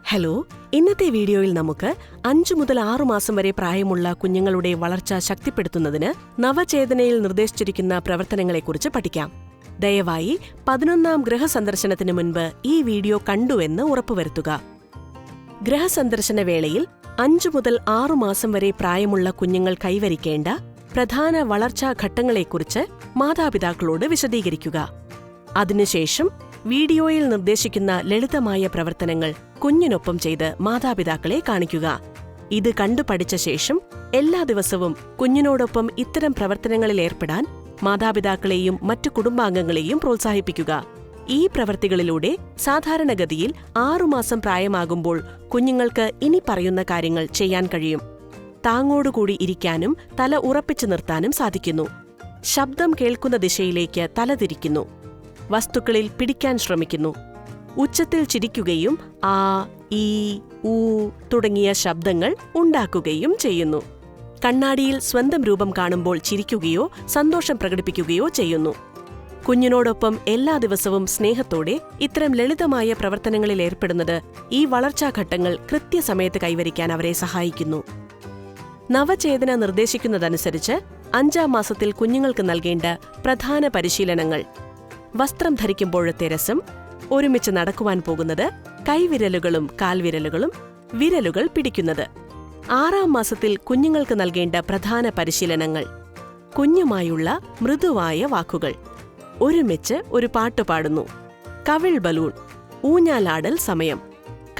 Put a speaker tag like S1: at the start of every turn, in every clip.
S1: Hello, ഇന്നത്തെ വീഡിയോയിൽ നമുക്ക് 5 മുതൽ 6 മാസം വരെ പ്രായമുള്ള കുഞ്ഞുങ്ങളുടെ വളർച്ച ശക്തിപ്പെടുത്തുന്നതിന് നവചേതനയിൽ നിർദ്ദേശിച്ചിരിക്കുന്ന പ്രവർത്തനങ്ങളെക്കുറിച്ച് പഠിക്കാം. ദയവായി 11ാം ഗൃഹസന്ദർശനത്തിന് മുൻപ് ഈ വീഡിയോ കണ്ടുവെന്ന് ഉറപ്പുവരുത്തുക. ഗൃഹസന്ദർശന വേളയിൽ 5 മുതൽ 6 മാസം വരെ പ്രായമുള്ള കുഞ്ഞുങ്ങൾ കൈവരിക്കേണ്ട പ്രധാന വളർച്ചാ ഘട്ടങ്ങളെക്കുറിച്ച് മാതാപിതാക്കളോട് വിശദീകരിക്കുക. അതിനുശേഷം വീഡിയോയിൽ നിർദ്ദേശിക്കുന്ന ലളിതമായ പ്രവർത്തനങ്ങൾ കുഞ്ഞിനൊപ്പം ചെയ്ത് മാതാപിതാക്കളെ കാണിക്കുക. ഇത് കണ്ടു പഠിച്ച ശേഷം എല്ലാ ദിവസവും കുഞ്ഞിനോടൊപ്പം ഇത്തരം പ്രവർത്തനങ്ങളിൽ ഏർപ്പെടാൻ മാതാപിതാക്കളെയും മറ്റു കുടുംബാംഗങ്ങളെയും പ്രോത്സാഹിപ്പിക്കുക. ഈ പ്രവൃത്തികളിലൂടെ സാധാരണഗതിയിൽ 6 മാസം പ്രായമാകുമ്പോൾ കുഞ്ഞുങ്ങൾക്ക് ഇനി പറയുന്ന കാര്യങ്ങൾ ചെയ്യാൻ കഴിയും. താങ്ങോടുകൂടി ഇരിക്കാനും തല ഉറപ്പിച്ചു നിർത്താനും സാധിക്കുന്നു. ശബ്ദം കേൾക്കുന്ന ദിശയിലേക്ക് തല തിരിക്കുന്നു. വസ്തുക്കളിൽ പിടിക്കാൻ ശ്രമിക്കുന്നു. ഉച്ചത്തിൽ ചിരിക്കുകയും ആ, ഈ, ഊ തുടങ്ങിയ ശബ്ദങ്ങൾ ഉണ്ടാക്കുകയും ചെയ്യുന്നു. കണ്ണാടിയിൽ സ്വന്തം രൂപം കാണുമ്പോൾ ചിരിക്കുകയോ സന്തോഷം പ്രകടിപ്പിക്കുകയോ ചെയ്യുന്നു. കുഞ്ഞിനോടൊപ്പം എല്ലാ ദിവസവും സ്നേഹത്തോടെ ഇത്തരം ലളിതമായ പ്രവർത്തനങ്ങളിൽ ഏർപ്പെടുന്നത് ഈ വളർച്ചാഘട്ടങ്ങൾ കൃത്യസമയത്ത് കൈവരിക്കാൻ അവരെ സഹായിക്കുന്നു. നവചേതന നിർദ്ദേശിക്കുന്നതനുസരിച്ച് 5ാം മാസത്തിൽ കുഞ്ഞുങ്ങൾക്ക് നൽകേണ്ട പ്രധാന പരിശീലനങ്ങൾ: വസ്ത്രം ധരിക്കുമ്പോഴത്തെ രസം, ഒരുമിച്ച് നടക്കുവാൻ പോകുന്നത്, കൈവിരലുകളും കാൽവിരലുകളും, വിരലുകൾ പിടിക്കുന്നത്. 6ാം മാസത്തിൽ കുഞ്ഞുങ്ങൾക്ക് നൽകേണ്ട പ്രധാന പരിശീലനങ്ങൾ: കുഞ്ഞുമായുള്ള മൃദുവായ വാക്കുകൾ, ഒരുമിച്ച് ഒരു പാട്ട് പാടുന്നു, കവിൾ ബലൂൺ, ഊഞ്ഞാലാടൽ സമയം.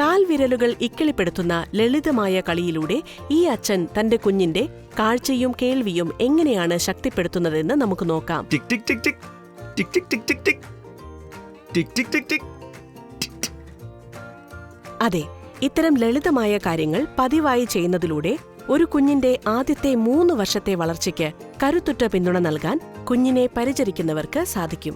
S1: കാൽവിരലുകൾ ഇക്കിളിപ്പെടുത്തുന്ന ലളിതമായ കളിയിലൂടെ ഈ അച്ഛൻ തന്റെ കുഞ്ഞിന്റെ കാഴ്ചയും കേൾവിയും എങ്ങനെയാണ് ശക്തിപ്പെടുത്തുന്നതെന്ന് നമുക്ക് നോക്കാം.
S2: ടിക് ടിക് ടിക് ടിക് ടിക് ടിക് ടിക് ടിക് ടിക് ടിക് ടിക് ടിക് ടിക്.
S1: അതെ, ഇത്തരം ലളിതമായ കാര്യങ്ങൾ പതിവായി ചെയ്യുന്നതിലൂടെ ഒരു കുഞ്ഞിന്റെ ആദ്യത്തെ 3 വർഷത്തെ വളർച്ചയ്ക്ക് കരുത്തുറ്റ പിന്തുണ നൽകാൻ കുഞ്ഞിനെ പരിചരിക്കുന്നവർക്ക് സാധിക്കും.